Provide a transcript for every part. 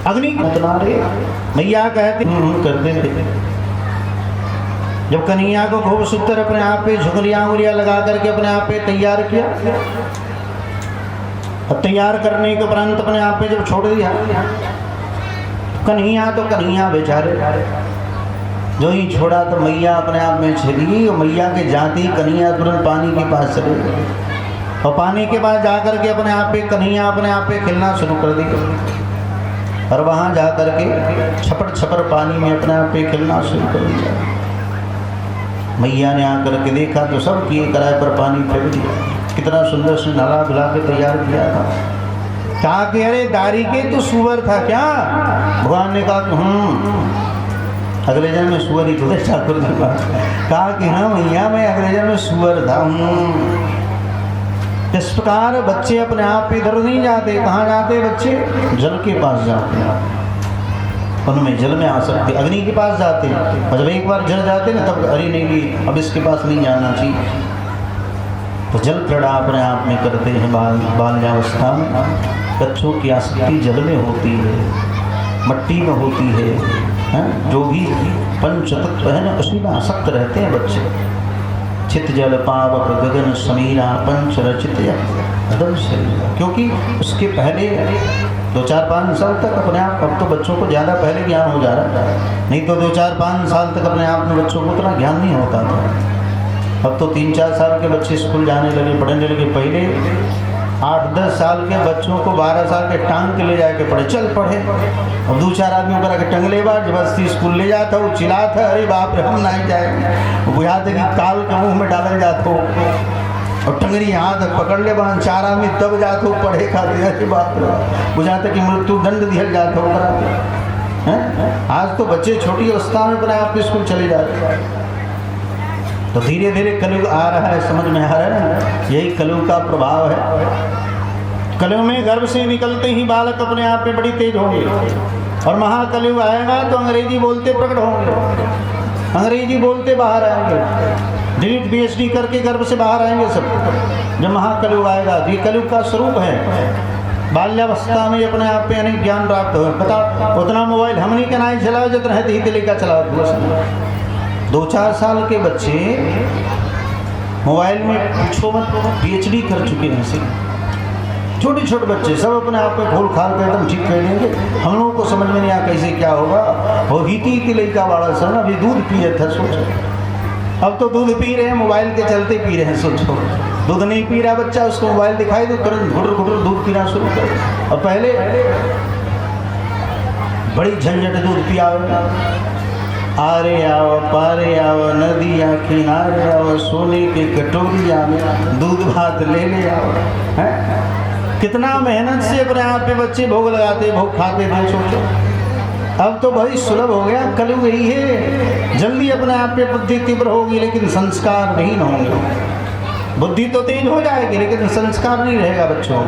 अग्नि बना रहे मैया कहते करते थे। जब कन्हैया को खूब सुंदर अपने आप पे झुगलियां उंगलियां लगा करके अपने आप पे तैयार किया, और तैयार करने के उपरांत अपने आप पे जब छोड़ दिया, कन्हैया तो कन्हैया बेचारे जो ही छोड़ा तो मैया अपने आप में छिड़ी, और मैया के जाती कन्हैया तुरंत पानी के पास चले गए, और पानी के पास जाकर के अपने आप पे कन्हैया अपने आप पे खेलना शुरू कर दिया, और वहाँ जा कर के छपर छपर पानी में अपने आप पे खेलना शुरू कर दिया। मैया ने आकर के देखा तो सब किए कराए पर पानी फेंक दिया। कितना सुंदर से नला धुला के तैयार किया था। कहा कि अरे दारी के तो सुअर था क्या? भगवान ने कहा कि अगले जन्म में सुअर ही तो ठाकुर जी का। कहा कि हाँ मैया मैं अगले जन्म में सुअर था। इस प्रकार बच्चे अपने आप पे इधर नहीं जाते। कहाँ जाते बच्चे? जल के पास जाते, उनमें जल में आ सकते, अग्नि के पास जाते। और जब एक बार जल जाते ना तब अरे नहीं अब इसके पास नहीं जाना चाहिए। तो जल क्रीड़ा अपने आप में करते हैं बाल्यावस्था में। बच्चों की आसक्ति जल में होती है, मट्टी में होती है, जो भी पंच तत्व है ना उसी में आसक्त रहते हैं बच्चे। चित जल पावक गगन समीरा पंच रचित अदम शरीरा। क्योंकि उसके पहले 2-4-5 साल तक अपने आप, अब तो बच्चों को ज़्यादा पहले ज्ञान हो जा रहा है, नहीं तो 2-4-5 साल तक अपने आप में बच्चों को उतना ज्ञान नहीं होता था। अब तो 3-4 साल के बच्चे स्कूल जाने लगे, पढ़ने लगे। पहले 8-10 साल के बच्चों को 12 साल के टांग के ले जाके पढ़े, चल पढ़े। अब 2-4 आदमी ऊपर आके टंगले बार जबरदस्ती स्कूल ले जाता, वो चिल्लाता अरे बाप रे हम नहीं जाएंगे। बुझाते कि काल के मुँह में डाला जाता, और टंगरी हाथ पकड़ ले बना 4 आदमी तब जाते हो पढ़े खाते। अरे बाप रे बुझाते कि मृत्यु दंड दिया जाता होगा। आज तो बच्चे छोटी अवस्था में अपने आप स्कूल चले जाते हैं। तो धीरे धीरे कलयुग आ रहा है, समझ में आ रहा है ना, यही कलयुग का प्रभाव है। कलयुग में गर्भ से निकलते ही बालक अपने आप में बड़ी तेज होंगे, और महाकलयुग आएगा तो अंग्रेजी बोलते प्रकट होंगे, अंग्रेजी बोलते बाहर आएंगे, डिलीट PhD करके गर्भ से बाहर आएंगे सब। जब महाकलयुग आएगा, ये कलयुग का स्वरूप है। बाल्यावस्था में अपने आप पे अनेक ज्ञान प्राप्त हो। पता उतना मोबाइल हम नहीं कहना चलाओ जितना है ही दिल्ली का चलाओ। 2-4 साल के बच्चे मोबाइल में पूछो मत PhD कर चुके हैं। छोटे छोटे बच्चे सब अपने आप में खोल खाल कर एकदम ठीक कर देंगे। हम लोगों को समझ में नहीं आया कैसे क्या होगा। वो हिती लड़का वाला सन अभी दूध पिए था, सोचो अब तो दूध पी रहे हैं, मोबाइल के चलते पी रहे हैं। सोचो दूध नहीं पी रहा बच्चा, उसको मोबाइल दिखाई तो तुरंत घुटर घुटर दूध पीना शुरू कर। और पहले बड़ी झंझट दूध पिया, आरे आओ पारे आओ नदिया किनारे आओ, सोने के कटोरिया में दूध भात ले ले आओ। कितना मेहनत से अपने आप पे बच्चे भोग लगाते, भोग खाते थे। सोचो अब तो बहुत सुलभ हो गया। कलयुग यही है, जल्दी अपने आप पे बुद्धि तीव्र होगी लेकिन संस्कार नहीं होंगे। बुद्धि तो तेज हो जाएगी लेकिन संस्कार नहीं रहेगा बच्चों।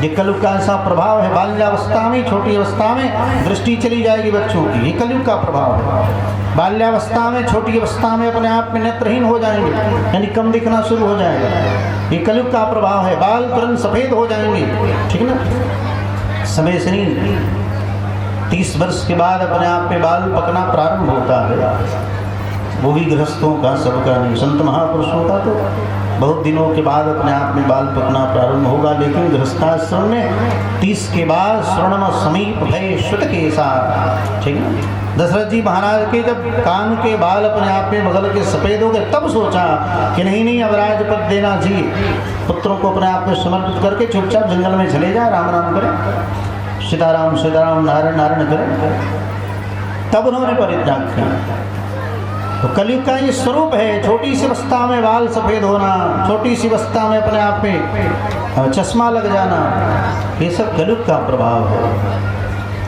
ये कलयुग का ऐसा प्रभाव है। बाल्यावस्था में, छोटी अवस्था में दृष्टि चली जाएगी बच्चों की, ये कलयुग का प्रभाव है। बाल्यावस्था में, छोटी अवस्था में अपने आप में नेत्रहीन हो जाएंगे, यानी कम दिखना शुरू हो जाएगा। ये कलयुग का प्रभाव है। बाल तुरंत सफेद हो जाएंगे, ठीक ना। समय से नहीं, 30 वर्ष के बाद अपने आप में बाल पकना प्रारंभ होता है। वो भी गृहस्थों का, सबका नहीं। संत महापुरुषों का तो बहुत दिनों के बाद अपने आप में बाल पकना प्रारंभ होगा, लेकिन गृहस्थाश्रम में 30 के बाद स्वर्णम समीप भय श्रुत के साथ, ठीक है। दशरथ जी महाराज के जब कान के बाल अपने आप में बदल के सफ़ेद हो गए, तब सोचा कि नहीं अब राजपद देना चाहिए। पुत्रों को अपने आप में समर्पित करके चुपचाप जंगल में चले जाए, राम राम करें, सीताराम सीताराम नारायण नारायण करें। तब उन्होंने परित्याग किया। तो कलयुग का ये स्वरूप है। छोटी सी अवस्था में बाल सफ़ेद होना, छोटी सी अवस्था में अपने आप पे चश्मा लग जाना, ये सब कलयुग का प्रभाव है।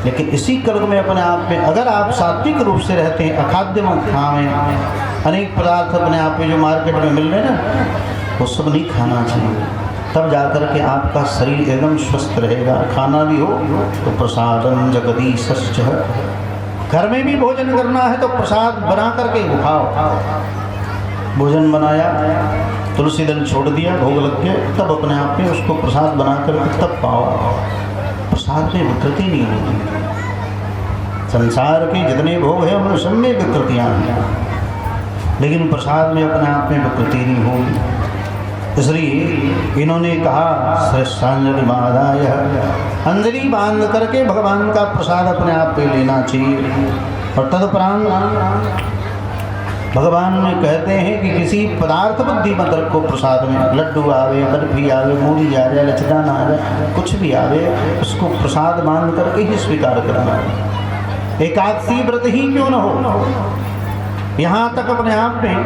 लेकिन इसी कलयुग में अपने आप में अगर आप सात्विक रूप से रहते हैं, अखाद्य मुक्त खाएं, अनेक पदार्थ अपने आप में जो मार्केट में मिल रहे हैं ना, वो सब नहीं खाना चाहिए। तब जाकर के आपका शरीर एकदम स्वस्थ रहेगा। खाना भी हो तो प्रसादम जगदीशश्च, घर में भी भोजन करना है तो प्रसाद बना करके खाओ। भोजन बनाया, तुलसी दल छोड़ दिया, भोग लग गया, तब अपने आप में उसको प्रसाद बना करके तब पाओ। प्रसाद प्रसाद में विकृति नहीं होती। संसार के जितने भोग हैं उनमें सब में विकृतियाँ हैं, लेकिन प्रसाद में अपने आप में विकृति नहीं होगी। इसलिए इन्होंने कहा श्रेष्ठांजलि महादाय, अंजलि बांध करके भगवान का प्रसाद अपने आप पे लेना चाहिए। और तदुपरांत भगवान में कहते हैं कि किसी पदार्थ बुद्धि मत रखो प्रसाद में। लड्डू आवे, बर्फी आवे, मूढ़ी आ जाए, लचदाना आ जाए, कुछ भी आवे, उसको प्रसाद मान करके ही स्वीकार करना है। एकादशी व्रत ही क्यों न हो, यहाँ तक अपने आप में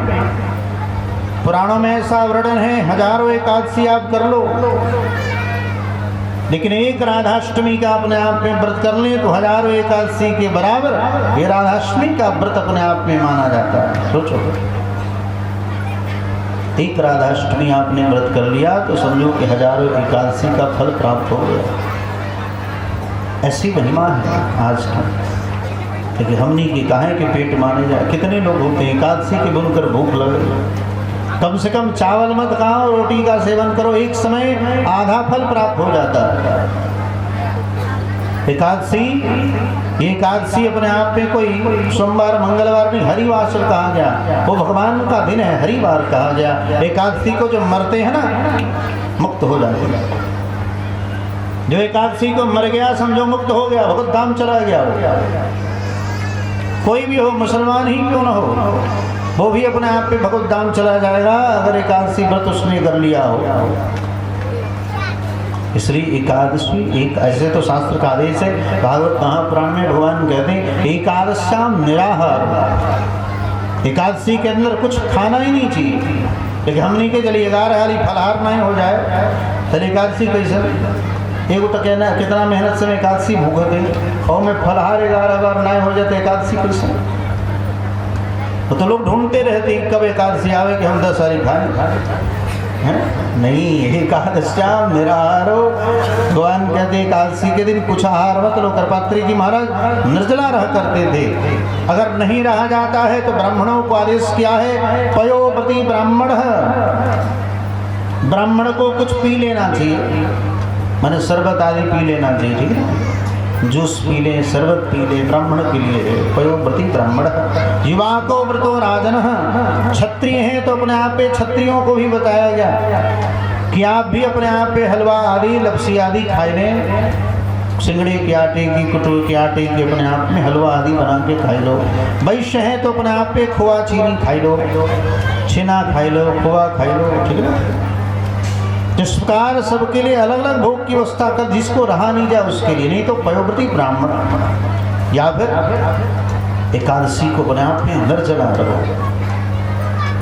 पुराणों में ऐसा वर्णन है, हजारों एकादशी आप कर लो, लेकिन एक राधाष्टमी का अपने आप में व्रत कर ले तो हजारों एकादशी के बराबर ये राधाष्टमी का व्रत अपने आप में माना जाता है। सोचो, एक राधाष्टमी आपने व्रत कर लिया तो समझो कि हजारों एकादशी का फल प्राप्त हो गया। ऐसी महिमा है आज की, लेकिन हमने की कहा है कि पेट माने जाए। कितने लोग होते हैं एकादशी के बुनकर भूख लगे, कम से कम चावल मत खाओ, रोटी का सेवन करो, एक समय आधा फल प्राप्त हो जाता है। एकादशी अपने आप में कोई सोमवार मंगलवार नहीं, हरिवासर कहा गया, वो भगवान का दिन है, हरिवार कहा गया। एकादशी को जो मरते हैं ना मुक्त हो जाते हैं। जो एकादशी को मर गया समझो मुक्त हो गया, भगवत धाम चला गया। कोई भी हो, मुसलमान ही क्यों न हो, वो भी अपने आप पे भगवत धाम चला जाएगा अगर एकादशी व्रत उसने कर लिया हो। इसलिए एकादशी एक ऐसे तो शास्त्र का आदेश है, भागवत महापुराण में भगवान कहते हैं एकादश्याम निराहार। एकादशी के अंदर कुछ खाना ही नहीं चाहिए, लेकिन हमने के चलिए 11 हाली फलहार नहीं हो जाए तो एकादशी कैसे। एगो तो कहना कितना मेहनत से एकादशी भूखे थे और मैं फलहार 11 बार नहीं हो जाते एकादशी कैसे। तो लोग ढूंढते रहते हैं कब एकादशी आवे कि हम 10 सारी खाएं। नहीं, एकादश्याम निराहारो, भगवान कहते एकादशी के दिन कुछ आहार मत लो। करपात्री जी महाराज निर्जला रह करते थे, अगर नहीं रहा जाता है तो ब्राह्मणों को आदेश किया है पयोपति ब्राह्मण, ब्राह्मण को कुछ पी लेना चाहिए, माने शरबत आदि पी लेना चाहिए, ठीक है, जूस पी ले, शरबत पी ले, ब्राह्मण के लिए पयोव्रती ब्राह्मण। युवा को व्रतो राजन, क्षत्रिय हैं तो अपने आप पे क्षत्रियों को भी बताया गया कि आप भी अपने आप पे हलवा आदि लपसी आदि खाए लें, सिंगड़े के आटे की, कुटुर के आटे की अपने आप में हलवा आदि बना के खाई लो। वैश्य है तो अपने आप पे खोआ चीनी खाई लो, छेना खाई लो, खोआ खाई लो, ठीक है ना। जिस प्रकार सबके लिए अलग अलग भोग की व्यवस्था कर, जिसको रहा नहीं जाए उसके लिए, नहीं तो पयोव्रती ब्राह्मण या फिर एकादशी को अपने आप में अंदर चला रहो।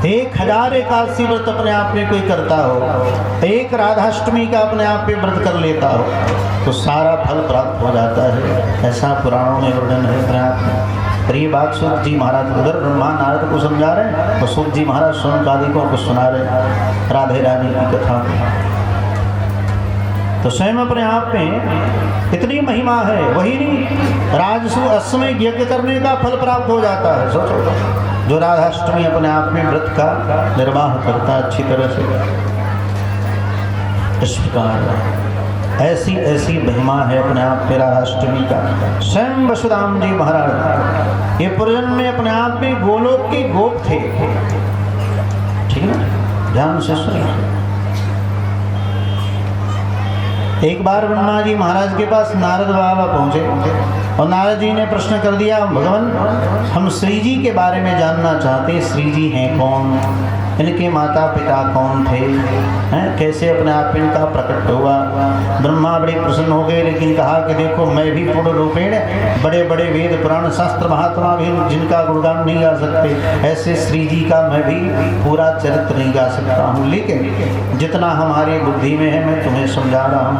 1000 एकादशी व्रत अपने आप में कोई करता हो, एक राधाष्टमी का अपने आप में व्रत कर लेता हो तो सारा फल प्राप्त हो जाता है। ऐसा पुराणों में वर्णन है अपने आप में। और ये बात सूत जी महाराज उधर ब्रह्मा नारद को समझा रहे हैं और सूत जी महाराज शौनकादिकों को सुना रहे हैं राधे रानी की कथा। तो स्वयं अपने आप में इतनी महिमा है। वही नहीं, राजसु अश्वमेध यज्ञ करने का फल प्राप्त हो जाता है। सोचो, जो राधाष्टमी अपने आप में व्रत का निर्वाह करता है अच्छी तरह से, इस प्रकार ऐसी ऐसी महिमा है अपने आप में राधाष्टमी का। स्वयं वसुधाम जी महाराज ये पूर्वजन्म में अपने आप में गोलोक के गोप थे, ठीक है ना, ध्यान से सुनिए। एक बार ब्रह्मा जी महाराज के पास नारद बाबा पहुंचे और नारद जी ने प्रश्न कर दिया, भगवान हम श्री जी के बारे में जानना चाहते, श्री जी हैं कौन, इनके माता पिता कौन थे, हैं कैसे अपने आप इनका प्रकट हुआ। ब्रह्मा बड़े प्रसन्न हो गए, लेकिन कहा कि देखो मैं भी पूर्ण रूपेण बड़े बड़े वेद पुराण शास्त्र महात्मा भी जिनका गुणगान नहीं गा सकते, ऐसे श्री जी का मैं भी पूरा चरित्र नहीं गा सकता हूँ, लेकिन जितना हमारी बुद्धि में है मैं तुम्हें समझा रहा हूँ।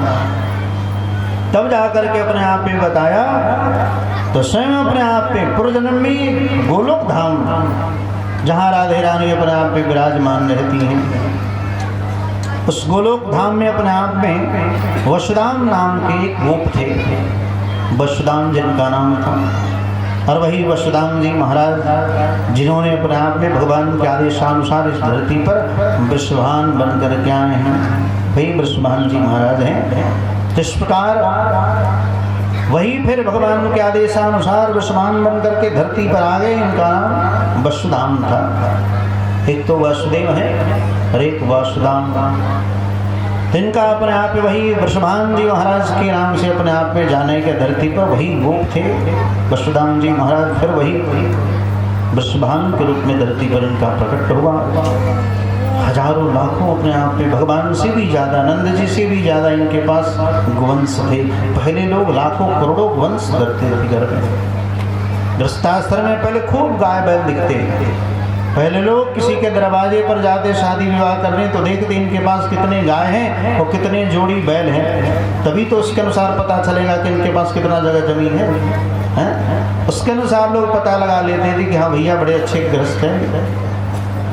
तब जाकर के अपने आप में बताया तो स्वयं अपने आप में पूर्वजन्म में गोलोक धाम जहाँ राधे रानी अपने आप में विराजमान रहती हैं, उस गोलोक धाम में अपने आप में वसुधाम नाम के एक गोप थे, वसुधाम जिनका नाम था। और वही वसुधाम जी महाराज जिन्होंने अपने आप में भगवान के आदेशानुसार इस धरती पर वृषभान बनकर के आए हैं, वही वृषभान जी महाराज हैं। इस प्रकार वही फिर भगवान के आदेशानुसार वृषभान बन करके धरती पर आ गए। इनका नाम वसुधाम था। एक तो वासुदेव है और एक वासुदाम। इनका अपने आप में वही वृषभान जी महाराज के नाम से अपने आप में जाने के धरती पर वही गोप थे वसुदाम जी महाराज। फिर वही वृषभान के रूप में धरती पर इनका प्रकट हुआ। हजारों लाखों अपने आप में भगवान से भी ज़्यादा, नंद जी से भी ज़्यादा इनके पास गोवंश थे। पहले लोग लाखों करोड़ों गोवंश करते थे घर में। गृहस्थाश्रम में पहले खूब गाय बैल दिखते। पहले लोग किसी के दरवाजे पर जाते शादी विवाह करने तो देखते इनके पास कितने गाय हैं और कितने जोड़ी बैल हैं। तभी तो उसके अनुसार पता चलेगा कि इनके पास कितना जगह जमीन है। उसके अनुसार लोग पता लगा लेते थे कि हाँ भैया बड़े अच्छे गृहस्थ हैं,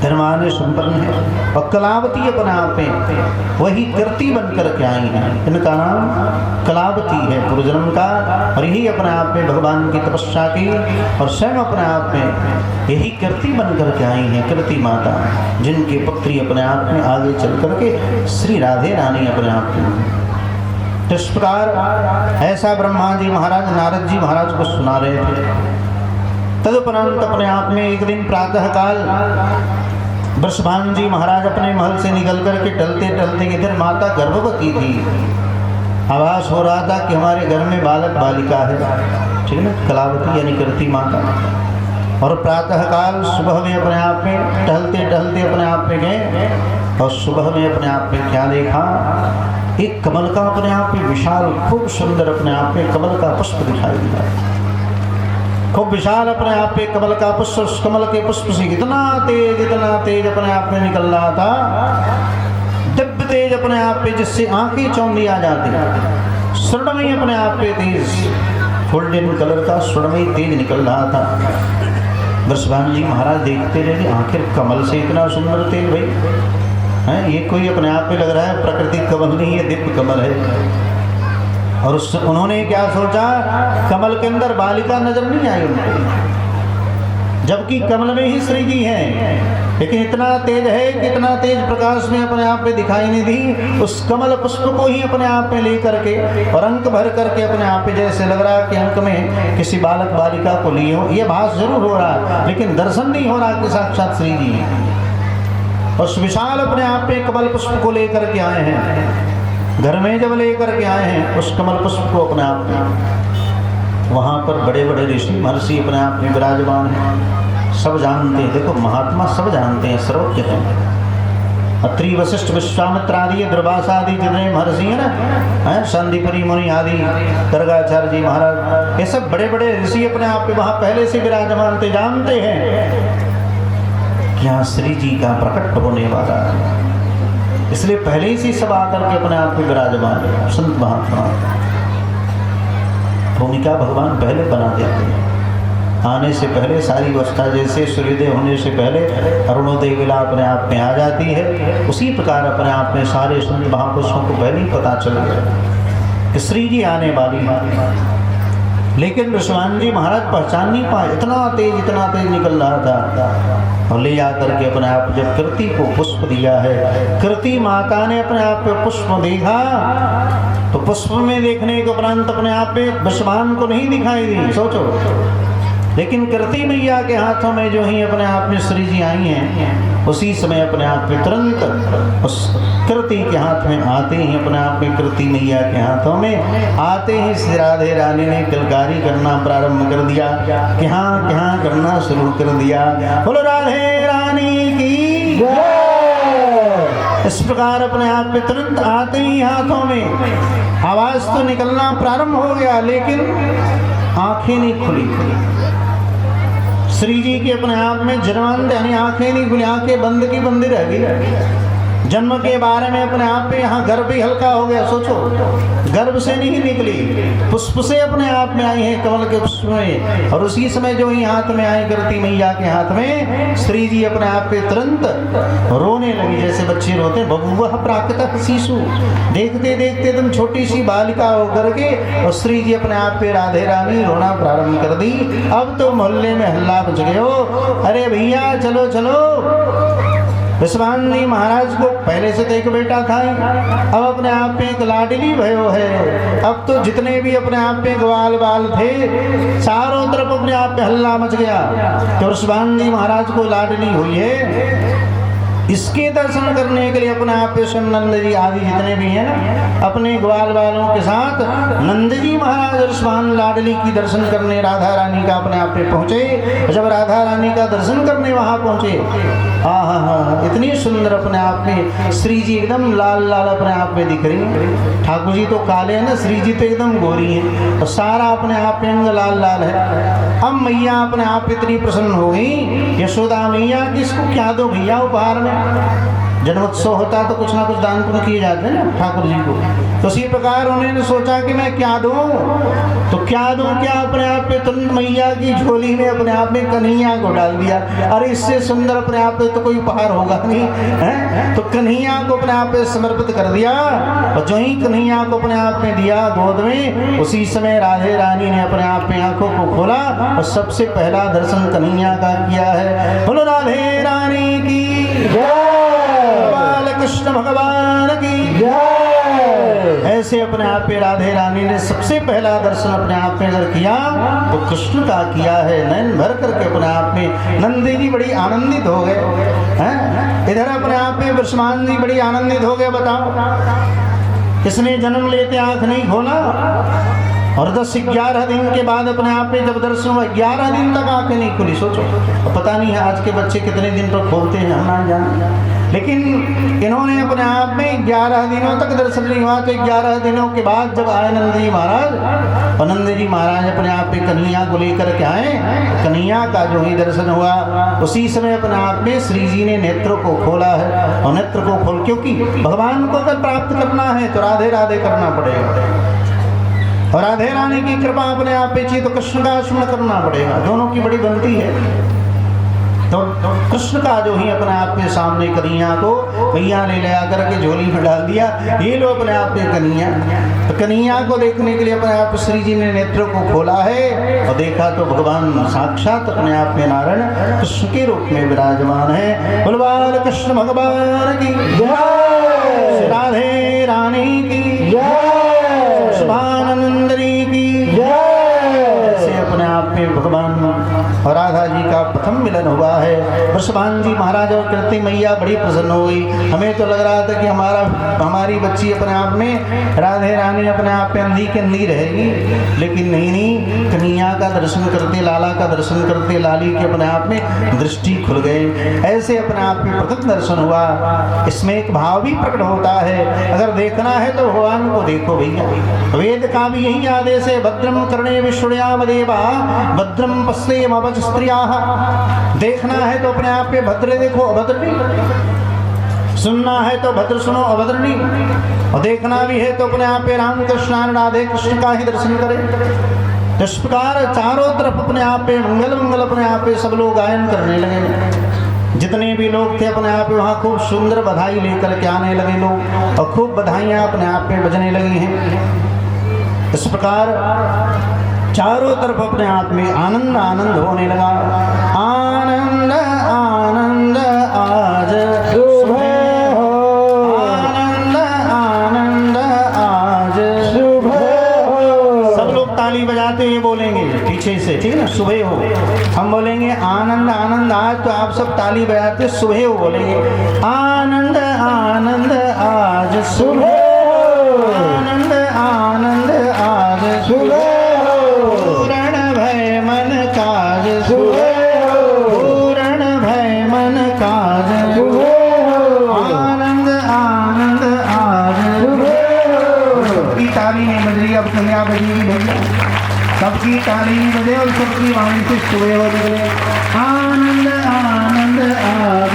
धर्मान्य संपन्न है। और कलावती अपने आप में वही कृति बन करके आई हैं। इनका नाम कलावती है पूर्वजन्म का। और यही अपने आप में भगवान की तपस्या की और स्वयं अपने आप में यही कृति बन करके आई हैं कृति माता, जिनके पुत्री अपने आप में आगे चल करके श्री राधे रानी अपने आप में। इस प्रकार ऐसा ब्रह्मा जी महाराज नारद जी महाराज को सुना रहे थे। तदुपरांत अपने आप में एक दिन प्रातः काल वृषभान जी महाराज अपने महल से निकल करके टलते टलते इधर माता गर्भवती थी। आभास हो रहा था कि हमारे घर में बालक बालिका है, ठीक है ना, कलावती यानी कृति माता। और प्रातः काल सुबह में अपने आप में टहलते टहलते अपने आप में गए और सुबह में अपने आप में क्या देखा, एक कमल का अपने आप में विशाल खूब सुंदर अपने आप में कमल का पुष्प दिखाई दिया। खूब विशाल अपने आप पे कमल का पुष्प, उस कमल के पुष्प से इतना तेज अपने आप में निकल रहा था, दिव्य तेज अपने आप पे, जिससे आंखें चौंधी आ जाती। स्वर्णमयी अपने आप पे तेज, गोल्डन कलर का स्वर्णमयी तेज निकल रहा था। वृषभान जी महाराज देखते रहे, आखिर कमल से इतना सुंदर तेज भाई है, ये कोई अपने आप में लग रहा है प्राकृतिक कमल नहीं है, दिव्य कमल है। और उन्होंने क्या सोचा, कमल के अंदर बालिका नजर नहीं आई उनको, जबकि कमल में ही श्री जी हैं। लेकिन इतना तेज है कि इतना तेज प्रकाश में अपने आप में दिखाई नहीं दी। उस कमल पुष्प को ही अपने आप में ले करके और अंक भर करके अपने आप में जैसे लग रहा है कि अंक में किसी बालक बालिका को लिए हो, ये भास जरूर हो रहा है, लेकिन दर्शन नहीं हो रहा कि साक्षात श्री जी हैं। उस विशाल अपने आप में कमल पुष्प को लेकर के आए हैं। घर में जब लेकर के आए हैं उस कमल पुष्प को अपने आप में, वहाँ पर बड़े बड़े ऋषि महर्षि अपने आप में विराजमान हैं। सब जानते हैं, देखो महात्मा सब जानते हैं, सर्वज्ञ हैं। अत्रि वशिष्ठ विश्वामित्र आदि दुर्वासा आदि जितने महर्षि हैं ना, संदीपनी मुनि आदि, गर्गाचार्य जी महाराज, ये सब बड़े बड़े ऋषि अपने आप में वहाँ पहले से विराजमान थे। जानते हैं कि यहाँ श्री जी का प्रकट होने वाला है, इसलिए पहले ही से सब आकर के अपने आप में विराजमान है। संत महात्मा भूमिका भगवान पहले बना देते हैं, आने से पहले सारी अवस्था, जैसे सूर्योदय होने से पहले अरुणोदय वेला अपने आप में आ जाती है, उसी प्रकार अपने आप में सारे संत महापुरुषों को पहले ही पता चल गया कि श्री जी आने वाली है। लेकिन वृषभान जी महाराज पहचान नहीं पाए, इतना तेज निकल रहा था। और ले जाकर के अपने आप जब कृति को पुष्प दिया है, कृति माता ने अपने आप पे पुष्प देखा तो पुष्प में देखने के उपरांत अपने आप पे वृषभान को नहीं दिखाई दी, सोचो। लेकिन कृति मैया के हाथों में जो ही अपने आप में श्री जी आई हैं, उसी समय अपने आप में तुरंत उस कृति के हाथ में आते ही अपने आप में कृति मैया के हाथों में आते ही श्री राधे रानी ने किलकारी करना प्रारंभ कर दिया, कि हाँ करना शुरू कर दिया। बोलो राधे रानी की जय। इस प्रकार अपने आप में तुरंत आते ही हाथों में आवाज तो निकलना प्रारंभ हो गया, लेकिन आंखें नहीं खुली। श्री जी के अपने आप में जन्मांत यानी आंखें नहीं खुली, आंखें बंद की बंद रह गई। जन्म के बारे में अपने आप पे यहाँ गर्भ ही हल्का हो गया, सोचो। गर्भ से नहीं निकली, पुष्प से अपने आप में आई है, कमल के पुष्प में। और उसी समय जो ही हाथ में आई कृति मैया के हाथ में, श्री जी अपने आप पे तुरंत रोने लगी, जैसे बच्चे रोते। बबुआ प्राकृत शिशु, देखते देखते तुम छोटी सी बालिका होकर के, और श्री जी अपने आप पे राधे रानी रोना प्रारंभ कर दी। अब तो मोहल्ले में हल्ला मच गए हो, अरे भैया चलो चलो, विश्वान जी महाराज को पहले से तो एक बेटा था, अब अपने आप में एक लाडली भयो है। अब तो जितने भी अपने आप में ग्वाल बाल थे, चारों तरफ अपने आप में हल्ला मच गया कि विश्वान जी महाराज को लाडली हुई है। इसके दर्शन करने के लिए अपने आप पे नंद जी आदि जितने भी हैं ना, अपने ग्वाल बालों के साथ नंद जी महाराज और स्वान लाडली की दर्शन करने राधा रानी का अपने आप पे पहुँचे। जब राधा रानी का दर्शन करने वहाँ पहुँचे, आहा, इतनी सुंदर अपने आप में श्री जी एकदम लाल लाल अपने आप में दिख रही हैं। ठाकुर जी तो काले हैं ना, श्री जी तो एकदम गोरी हैं, तो सारा अपने आप में अंग लाल लाल है। अब मैया अपने आप इतनी प्रसन्न हो गई, यशोदा मैया किसको क्या दो भैया उपहार में। जन्मोत्सव होता तो कुछ ना कुछ दान पुण्य किए जाते हैं ना ठाकुर जी को, तो इसी प्रकार उन्होंने सोचा कि मैं क्या दूं, तो क्या दूं क्या, अपने आप पे तुरंत मैया की झोली में अपने आप में कन्हैया को डाल दिया। अरे इससे सुंदर अपने आप में तो कोई उपहार होगा नहीं है, तो कन्हैया को अपने आप में समर्पित कर दिया। और जो ही कन्हैया को अपने आप में दिया गोद में, उसी समय राधे रानी ने अपने आप में आंखों को खोला और सबसे पहला दर्शन कन्हैया का किया है। बोलो राधे रानी की जय, कृष्ण भगवान की जय। ऐसे अपने आप पे राधे रानी ने सबसे पहला दर्शन अपने आप में अगर किया तो कृष्ण का किया है। नैन भर करके अपने आप में नंदी जी बड़ी आनंदित हो गए हैं, इधर अपने आप में ब्रह्मान जी बड़ी आनंदित हो गए। बताओ, इसने जन्म लेते आंख नहीं खोला और 10-11 दिन के बाद अपने आप में जब दर्शन हुआ, 11 दिन तक आंखें नहीं खुली। सोचो, पता नहीं है आज के बच्चे कितने दिन पर खोलते हैं, हम ना जाने, लेकिन इन्होंने अपने आप में 11 दिनों तक दर्शन नहीं हुआ। तो 11 दिनों के बाद जब आए नंद जी महाराज, और नंद जी महाराज अपने आप में कन्हैया को लेकर के आए, कन्हैया का जो ही दर्शन हुआ, उसी समय अपने आप में श्री जी ने नेत्रों को खोला है। और नेत्र को खोल, क्योंकि भगवान को अगर प्राप्त करना है तो राधे राधे करना पड़ेगा, और राधे रानी की कृपा अपने आप पे चाहिए तो कृष्ण का स्मरण करना पड़ेगा। दोनों की बड़ी बनती है। तो कृष्ण का जो ही अपने आप के सामने कन्हैया को मैया ने ले आकर के झोली में डाल दिया, ये लो अपने आप में कन्हैया। तो कन्हैया को देखने के लिए अपने आप श्री जी ने नेत्रों को खोला है और देखा तो भगवान साक्षात अपने आप में नारायण कृष्ण के रूप में विराजमान है। बोल कृष्ण भगवान की जय, राधे रानी की जय, शुभानंदनी की जय। से अपने आप में भगवान और राधा जी का प्रथम मिलन हुआ है। वृषभान जी महाराज और कृति मैया बड़ी प्रसन्न हो गई। हमें तो लग रहा था कि हमारी बच्ची अपने आप में राधे रानी अपने आप में अंधी के अंधी रहेगी, लेकिन नहीं, कन्हैया का दर्शन करते, लाला का दर्शन करते लाली के अपने आप में दृष्टि खुल गए। ऐसे अपने आप में प्रथम दर्शन हुआ। इसमें एक भाव भी प्रकट होता है, अगर देखना है तो भगवान को देखो भैया। वेद का भी यही आदेश है, भद्रम कर्णे विष्णुयाम देवा भद्रम पश्येम स्त्रियाः। देखना है तो अपने आप पे भद्र देखो, अभद्र नहीं। सुनना है तो भद्र सुनो, अभद्र नहीं। और देखना भी है तो अपने आप पे राम कृष्ण राधे कृष्ण का ही दर्शन करें। इस प्रकार चारों तरफ अपने आप पे मंगल मंगल अपने आप पे सब लोग गायन करने लगे। जितने भी लोग थे अपने आप वहाँ खूब सुंदर बधाई लेकर के आने लगे लोग, और खूब बधाइयाँ अपने आप पे बजने लगी हैं। इस प्रकार चारों तरफ अपने आप में आनंद आनंद होने लगा। आनंद आनंद आज सुबह हो, आनंद आनंद आज सुबह हो। सब लोग ताली बजाते हुए बोलेंगे पीछे से, ठीक है ना, सुबह हो। हम बोलेंगे आनंद आनंद आज, तो आप सब ताली बजाते सुबह हो बोलेंगे। आनंद आनंद आज सुबह हो, आनंद आनंद आज सुबह, पूर्ण भय मन काज सुबह हो, पूर्ण भय मन काज सुबह हो, आनंद आनंद आज सुबह हो। सबकी ताली नहीं बज रही, अब कन्या बजेगी भैया, सबकी ताली नहीं बजे और सबकी वाणी से सुबह हो निकले। आनंद आनंद आज